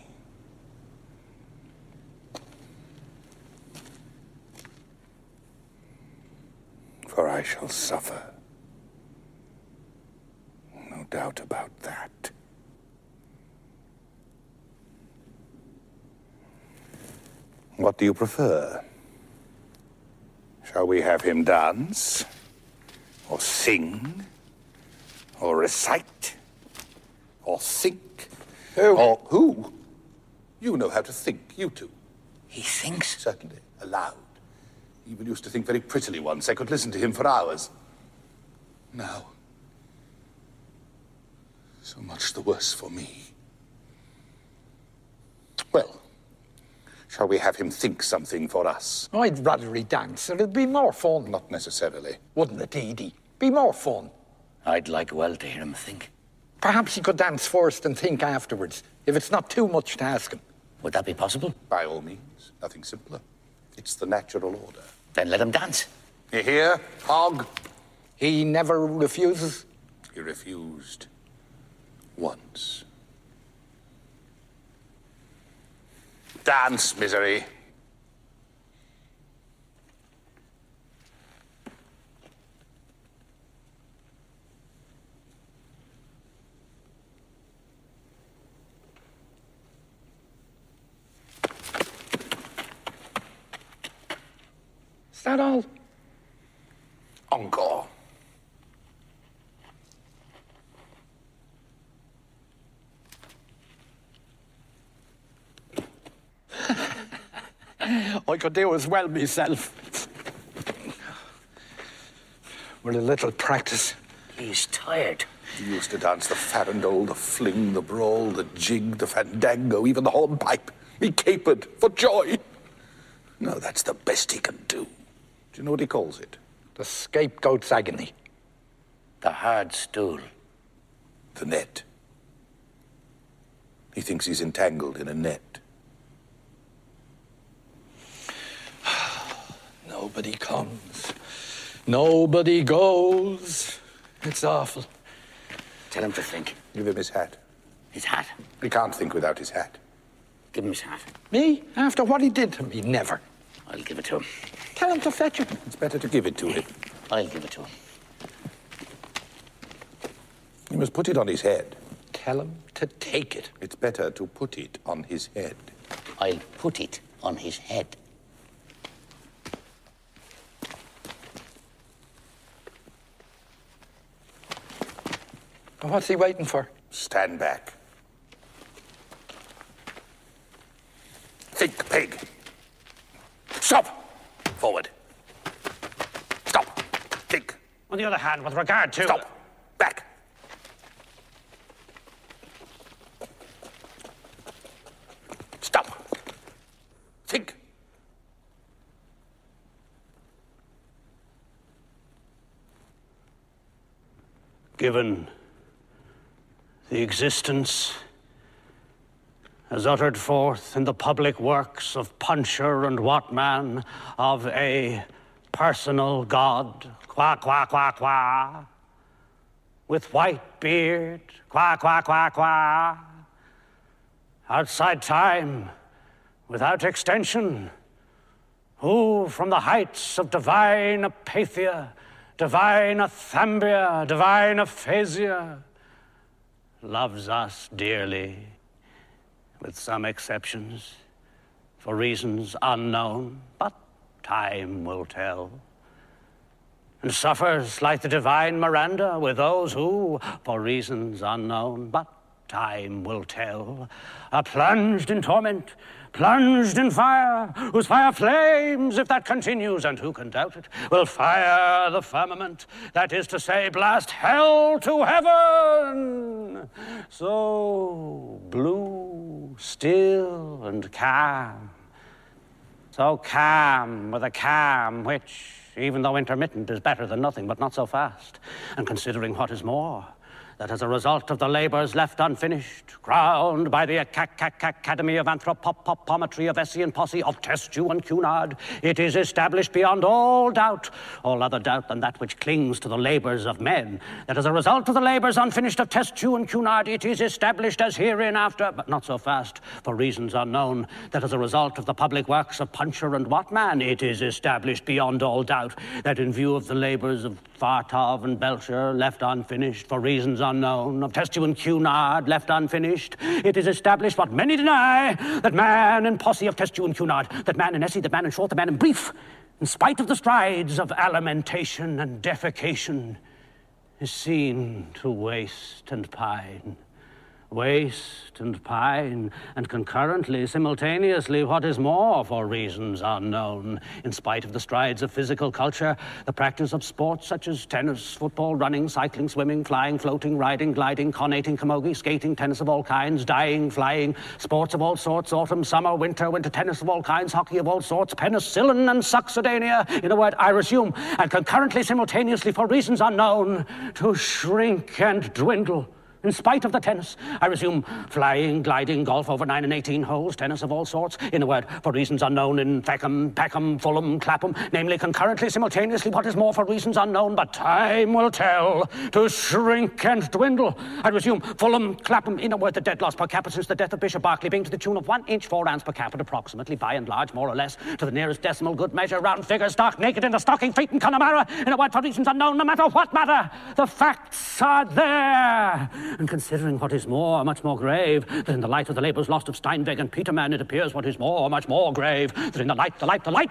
S3: For I shall suffer doubt about that. What do you prefer? Shall we have him dance? Or sing? Or recite? Or think?
S1: Who?
S3: Or who? You know how to think, you two.
S2: He thinks?
S3: Certainly, aloud. He even used to think very prettily once. I could listen to him for hours. Now, so much the worse for me. Well, shall we have him think something for us?
S1: I'd rather he dance. It'd be more fun.
S3: Not necessarily.
S1: Wouldn't it, Edie? Be more fun.
S2: I'd like well to hear him think.
S1: Perhaps he could dance first and think afterwards, if it's not too much to ask him.
S2: Would that be possible?
S3: By all means. Nothing simpler. It's the natural order.
S2: Then let him dance.
S3: You hear, Hog?
S1: He never refuses.
S3: He refused once. Dance, misery.
S1: Is that all?
S3: Encore.
S1: I could do as well myself. With a little practice.
S2: He's tired.
S3: He used to dance the farandole, the fling, the brawl, the jig, the fandango, even the hornpipe. He capered for joy. No, that's the best he can do. Do you know what he calls it?
S1: The scapegoat's agony.
S2: The hard stool.
S3: The net. He thinks he's entangled in a net.
S1: Nobody comes. Nobody goes. It's awful.
S2: Tell him to think.
S3: Give him his hat.
S2: His hat.
S3: He can't think without his hat.
S2: Give him his hat.
S1: Me? After what he did to me? Never.
S2: I'll give it to him.
S1: Tell him to fetch it.
S3: It's better to give it to him.
S2: I'll give it to him.
S3: You must put it on his head.
S1: Tell him to take it.
S3: It's better to put it on his head.
S2: I'll put it on his head.
S1: What's he waiting for?
S3: Stand back. Think, pig. Stop! Forward. Stop. Think.
S4: On the other hand, with regard to...
S3: Stop. Back. Stop. Think.
S4: Given the existence as uttered forth in the public works of Puncher and Watman of a personal God, qua, qua, qua, qua, with white beard, qua, qua, qua, qua, outside time, without extension, who from the heights of divine apathia, divine athambia, divine aphasia, loves us dearly, with some exceptions, for reasons unknown, but time will tell, and suffers like the divine Miranda with those who, for reasons unknown, but time will tell, are plunged in torment, plunged in fire, whose fire flames, if that continues, and who can doubt it, will fire the firmament, that is to say, blast hell to heaven. So blue, still, and calm. So calm with a calm which, even though intermittent, is better than nothing, but not so fast. And considering what is more, that as a result of the labors left unfinished, crowned by the Academy of Anthropometry of Essay and Posse of Testu and Cunard, it is established beyond all doubt, all other doubt than that which clings to the labors of men, that as a result of the labors unfinished of Testu and Cunard, it is established as hereinafter, but not so fast, for reasons unknown, that as a result of the public works of Puncher and Watman, it is established beyond all doubt, that in view of the labors of Fartov and Belcher, left unfinished for reasons unknown, of Testu and Cunard, left unfinished. It is established what many deny, that man and posse of Testu and Cunard, that man in essay, that man in short, that man in brief, in spite of the strides of alimentation and defecation, is seen to waste and pine. Waste and pine, and concurrently, simultaneously, what is more, for reasons unknown, in spite of the strides of physical culture, the practice of sports such as tennis, football, running, cycling, swimming, flying, floating, riding, gliding, conating, camogie, skating, tennis of all kinds, dying, flying, sports of all sorts, autumn, summer, winter tennis of all kinds, hockey of all sorts, penicillin and succedanea, in a word, I resume, and concurrently, simultaneously, for reasons unknown, to shrink and dwindle. In spite of the tennis, I resume flying, gliding, golf over 9 and 18 holes, tennis of all sorts, in a word, for reasons unknown in Peckham, Fulham, Clapham, namely concurrently, simultaneously, what is more for reasons unknown, but time will tell, to shrink and dwindle. I resume Fulham, Clapham, in a word, the dead loss per capita since the death of Bishop Berkeley being to the tune of 1 inch 4 ounce per capita, approximately, by and large, more or less, to the nearest decimal, good measure, round figure, stark naked in the stocking feet in Connemara, in a word, for reasons unknown, no matter what matter, the facts are there. And considering what is more, much more grave, that in the light of the labours lost of Steinweg and Petermann, it appears what is more, much more grave, that in the light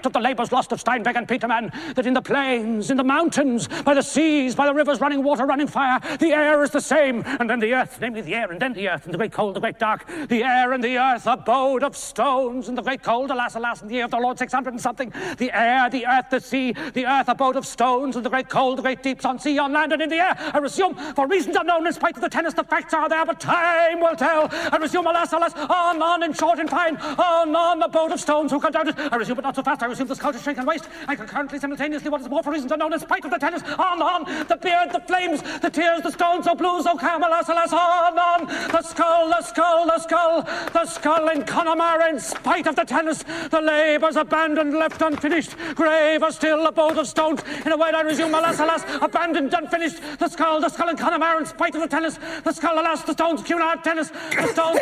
S4: of the labours lost of Steinweg and Petermann, that in the plains, in the mountains, by the seas, by the rivers running water, running fire, the air is the same, and then the earth, namely the air, and then the earth, and the great cold, the great dark, the air and the earth, abode of stones, and the great cold, alas, alas, in the year of the Lord 600 and something, the air, the earth, the sea, the earth, abode of stones, and the great cold, the great deeps, on sea, on land, and in the air. I resume, for reasons unknown, in spite of the tennis, the facts are there, but time will tell. I resume, alas, alas, on, in short and fine, on, the boat of stones, who can doubt it? I resume, but not so fast. I resume the sculpture, shrink and waste. I concurrently, simultaneously, what is more for reasons unknown, in spite of the tennis, on, the beard, the flames, the tears, the stones, so blue, so calm, alas, alas, on, the skull, the skull, the skull, the skull in Connemara, in spite of the tennis, the labours abandoned, left unfinished, graver still, a boat of stones. In a word, I resume, alas, alas, abandoned, unfinished, the skull in Connemara, in spite of the tennis, the skull, alas, the stones, Cunard, tennis, the stones,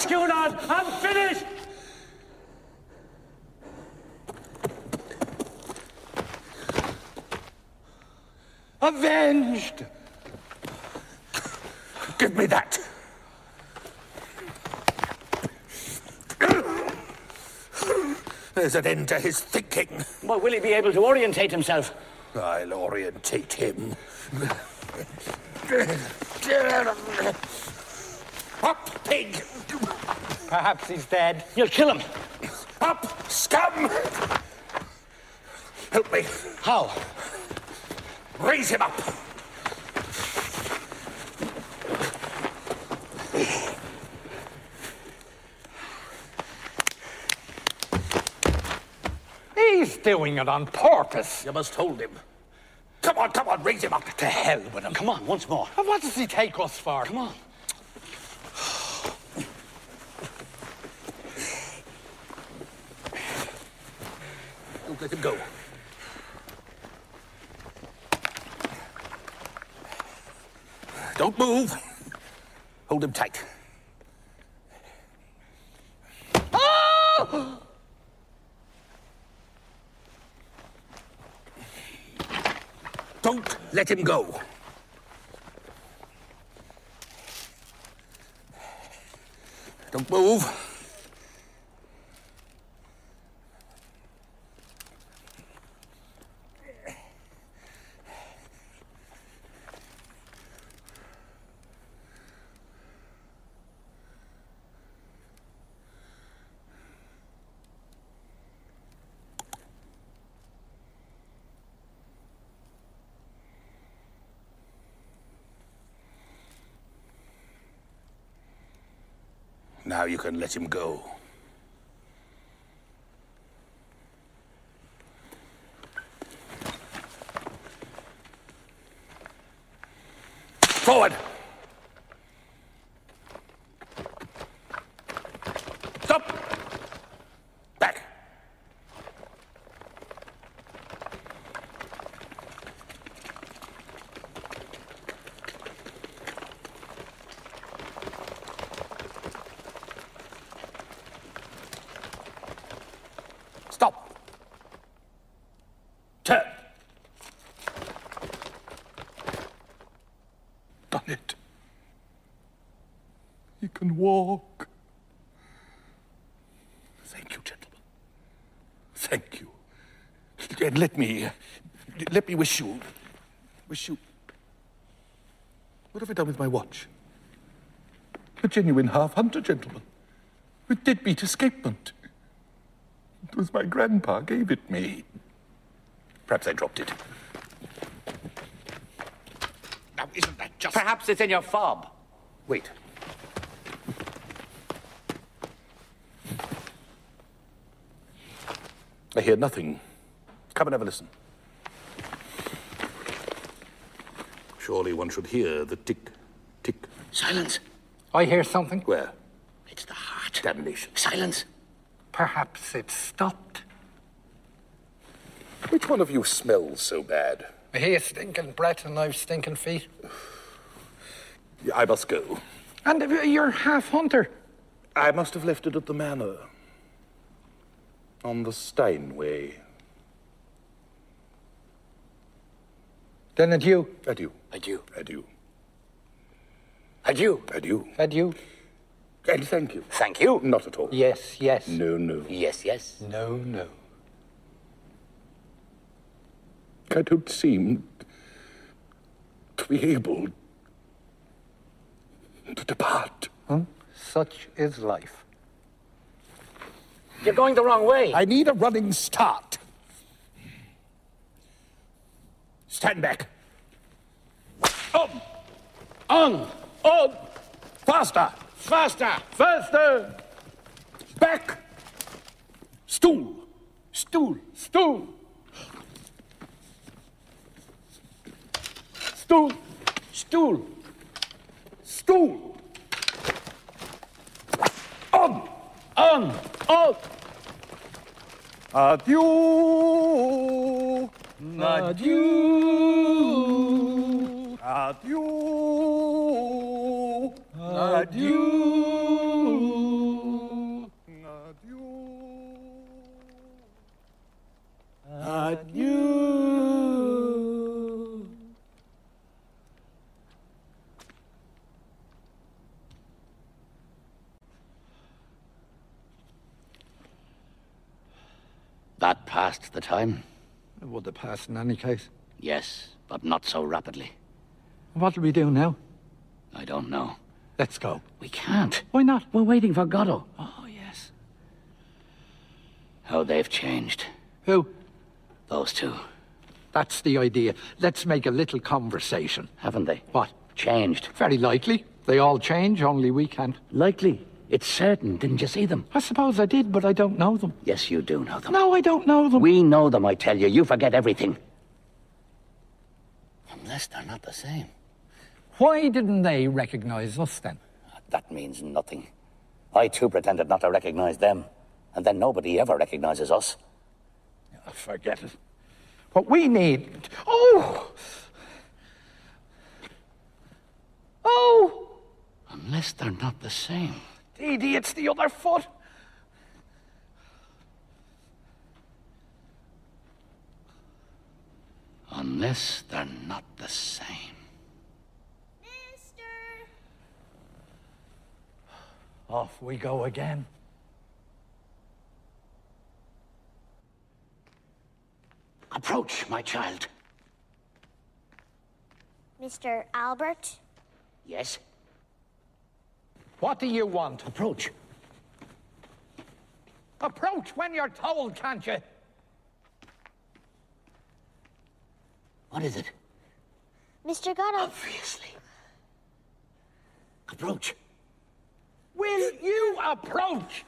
S4: Cunard, unfinished.
S3: Avenged! Give me that. There's an end to his thinking.
S2: Well, will he be able to orientate himself?
S3: I'll orientate him. Up, pig!
S1: Perhaps he's dead.
S2: You'll kill him.
S3: Up, scum! Help me.
S2: How?
S3: Raise him up.
S1: He's doing it on purpose.
S3: You must hold him. Come on, raise him up. To hell with him.
S2: Come on, once more.
S1: And what does he take us for?
S2: Come on.
S3: Don't let him go. Don't move. Hold him tight.
S1: Oh!
S3: Don't let him go. Don't move. Now you can let him go. Forward! Stop! Back! He can walk. Thank you, gentlemen. Thank you. And let me wish you. What have I done with my watch? A genuine half-hunter, gentlemen, with deadbeat escapement. It was my grandpa gave it me. Perhaps I dropped it. Now, isn't that just...
S2: Perhaps it's in your fob.
S3: Wait. I hear nothing. Come and have a listen. Surely one should hear the tick, tick.
S2: Silence.
S1: I hear something.
S3: Where?
S2: It's the heart.
S3: Damnation.
S2: Silence.
S1: Perhaps it's stopped.
S3: Which one of you smells so bad?
S1: He has stinking breath and I've stinking feet.
S3: I must go.
S1: And you're half-hunter.
S3: I must have left it at the manor. On the Steinway.
S1: Then adieu.
S3: Adieu.
S2: Adieu.
S3: Adieu.
S2: Adieu.
S3: Adieu.
S1: Adieu.
S3: And thank you.
S2: Thank you.
S3: Not at all.
S1: Yes, yes.
S3: No, no.
S2: Yes, yes.
S1: No, no.
S3: I don't seem to be able to depart.
S1: Such is life.
S2: You're going the wrong way.
S3: I need a running start. Stand back.
S2: On.
S3: Faster.
S2: Faster.
S3: Faster. Back. Stool.
S1: Stool. Stool. Stool.
S3: Stool. Stool. On. Adieu.
S1: Adieu.
S3: Adieu.
S1: Adieu. Adieu.
S2: That passed the time.
S1: It would have passed in any case.
S2: Yes, but not so rapidly.
S1: What'll we do now?
S2: I don't know.
S1: Let's go.
S2: We can't.
S1: Why not?
S2: We're waiting for Godot.
S1: Oh, yes.
S2: How they've changed.
S1: Who?
S2: Those two.
S1: That's the idea. Let's make a little conversation.
S2: Haven't they?
S1: What?
S2: Changed.
S1: Very likely. They all change, only we can't.
S2: Likely. It's certain. Didn't you see them?
S1: I suppose I did, but I don't know them.
S2: Yes, you do know them.
S1: No, I don't know them.
S2: We know them, I tell you. You forget everything. Unless they're not the same.
S1: Why didn't they recognize us then?
S2: That means nothing. I too pretended not to recognize them. And then nobody ever recognizes us.
S1: Oh, forget it. What we need... Oh! Oh!
S2: Unless they're not the same.
S1: Edie, it's the other foot.
S2: Unless they're not the same.
S5: Mister!
S1: Off we go again.
S2: Approach, my child.
S5: Mr. Albert?
S2: Yes?
S1: What do you want?
S2: Approach.
S1: Approach when you're told, can't you?
S2: What is it?
S5: Mr. Godot?
S2: Obviously. Approach.
S1: Will you approach?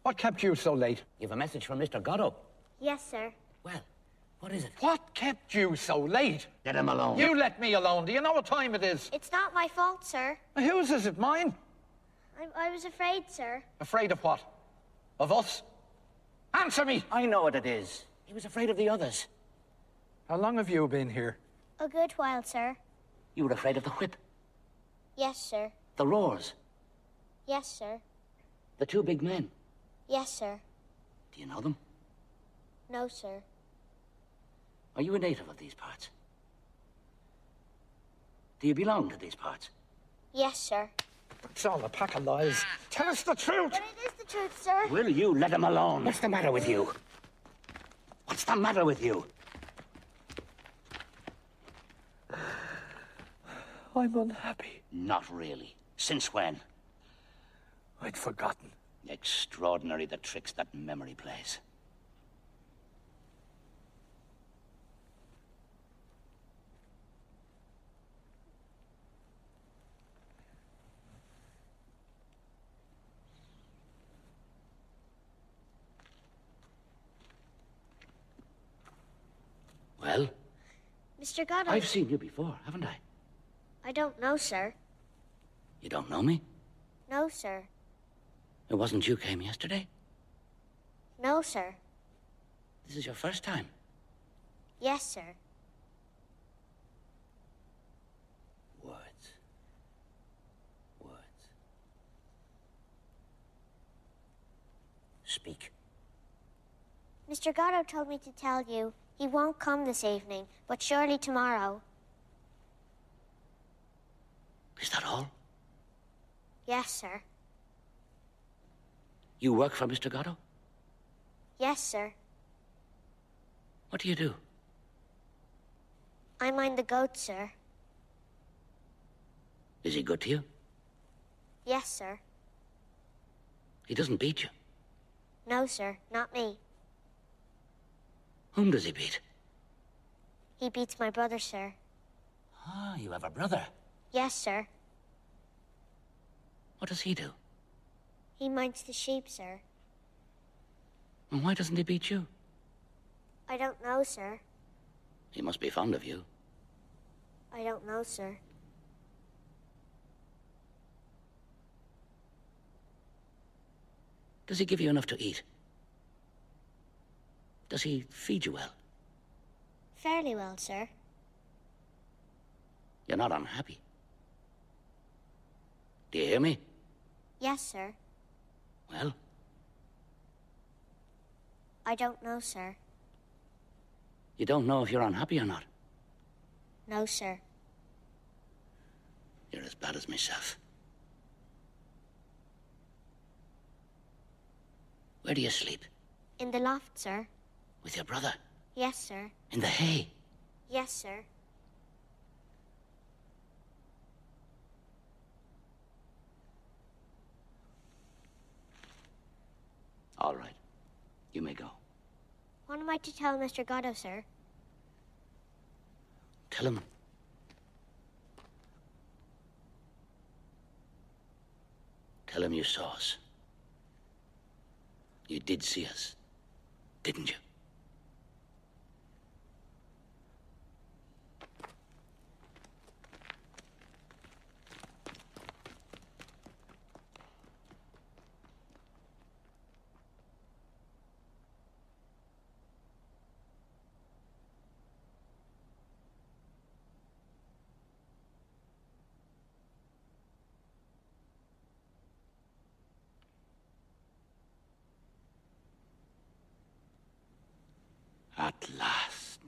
S1: What kept you so late?
S2: You've a message from Mr. Godot.
S5: Yes, sir.
S2: Well, what is it?
S1: What kept you so late?
S2: Let him alone.
S1: You let me alone. Do you know what time it is?
S5: It's not my fault, sir.
S1: Whose is it? Mine?
S5: I was afraid, sir.
S1: Afraid of what? Of us? Answer me!
S2: I know what it is. He was afraid of the others.
S1: How long have you been here?
S5: A good while, sir.
S2: You were afraid of the whip,
S5: Yes, sir.
S2: the roars,
S5: Yes, sir.
S2: the two big men.
S5: Yes, sir.
S2: Do you know them?
S5: No, sir.
S2: Are you a native of these parts? Do you belong to these parts?
S5: Yes, sir.
S1: It's all a pack of lies. Tell us the truth.
S5: But it is the truth, sir.
S2: Will you let him alone? What's the matter with you? What's the matter with you?
S1: I'm unhappy.
S2: Not really. Since when?
S1: I'd forgotten.
S2: Extraordinary the tricks that memory plays. Well?
S5: Mr. Godot.
S2: I've seen you before, haven't I?
S5: I don't know, sir.
S2: You don't know me?
S5: No, sir.
S2: It wasn't you came yesterday?
S5: No, sir.
S2: This is your first time?
S5: Yes, sir.
S2: Words. Words. Speak.
S5: Mr. Godot told me to tell you he won't come this evening, but surely tomorrow.
S2: Is that all?
S5: Yes, sir.
S2: You work for Mr. Godot?
S5: Yes, sir.
S2: What do you do?
S5: I mind the goat, sir.
S2: Is he good to you?
S5: Yes, sir.
S2: He doesn't beat you?
S5: No, sir. Not me.
S2: Whom does he beat?
S5: He beats my brother, sir.
S2: Ah, you have a brother.
S5: Yes, sir.
S2: What does he do?
S5: He minds the sheep, sir.
S2: And why doesn't he beat you?
S5: I don't know, sir.
S2: He must be fond of you.
S5: I don't know, sir.
S2: Does he give you enough to eat? Does he feed you well?
S5: Fairly well, sir.
S2: You're not unhappy. Do you hear me?
S5: Yes, sir.
S2: Well?
S5: I don't know, sir.
S2: You don't know if you're unhappy or not?
S5: No, sir.
S2: You're as bad as myself. Where do you sleep?
S5: In the loft, sir.
S2: With your brother?
S5: Yes, sir.
S2: In the hay?
S5: Yes, sir.
S2: All right. You may go.
S5: What am I to tell Mr. Godot, sir?
S2: Tell him. Tell him you saw us. You did see us, didn't you? At last.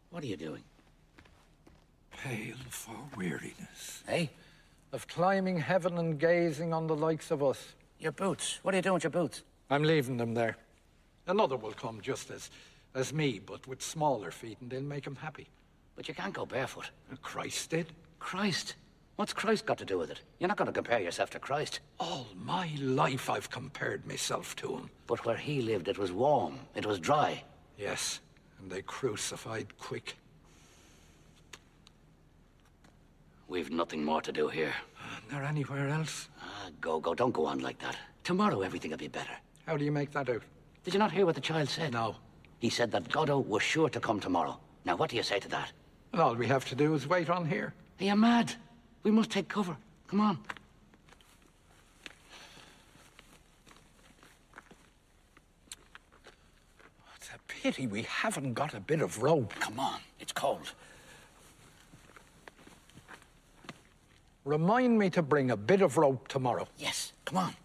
S2: What are you doing?
S1: Pale for weariness.
S2: Hey?
S1: Of climbing heaven and gazing on the likes of us.
S2: Your boots. What are you doing with your boots?
S1: I'm leaving them there. Another will come just as me, but with smaller feet, and they'll make him happy.
S2: But you can't go barefoot.
S1: Christ did.
S2: Christ? What's Christ got to do with it? You're not going to compare yourself to Christ.
S1: All my life I've compared myself to him.
S2: But where he lived, it was warm. It was dry.
S1: Yes, and they crucified quick.
S2: We've nothing more to do here.
S1: Isn't there anywhere else?
S2: Ah, go. Don't go on like that. Tomorrow everything will be better.
S1: How do you make that out?
S2: Did you not hear what the child said?
S1: No.
S2: He said that Godot was sure to come tomorrow. Now, what do you say to that?
S1: And all we have to do is wait on here.
S2: Are you mad? We must take cover. Come on.
S1: pity we haven't got a bit of rope.
S2: Come on, it's cold.
S1: Remind me to bring a bit of rope tomorrow.
S2: Yes, come on.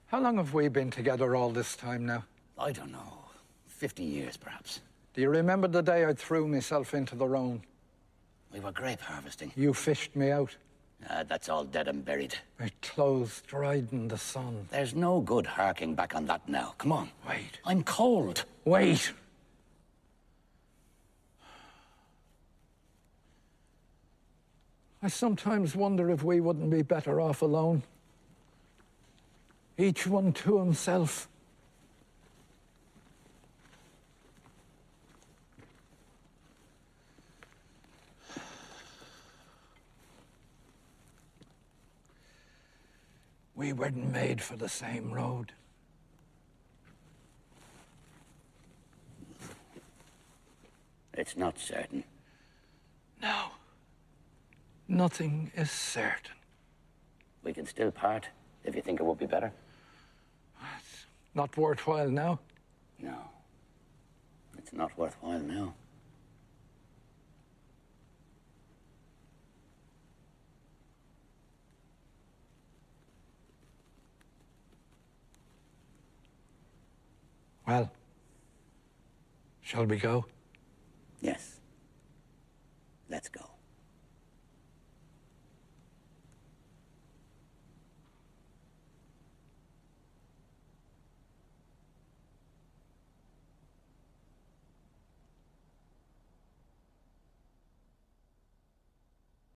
S1: How long have we been together all this time now?
S2: I don't know. 50 years, perhaps.
S1: Do you remember the day I threw myself into the Rhone?
S2: We were grape harvesting.
S1: You fished me out.
S2: That's all dead and buried.
S1: My clothes dried in the sun.
S2: There's no good harking back on that now. Come on.
S1: Wait.
S2: I'm cold.
S1: Wait. I sometimes wonder if we wouldn't be better off alone. Each one to himself. We weren't made for the same road.
S2: It's not certain.
S1: No. Nothing is certain.
S2: We can still part, if you think it would be better.
S1: It's not worthwhile now.
S2: No. It's not worthwhile now.
S1: Well, shall we go?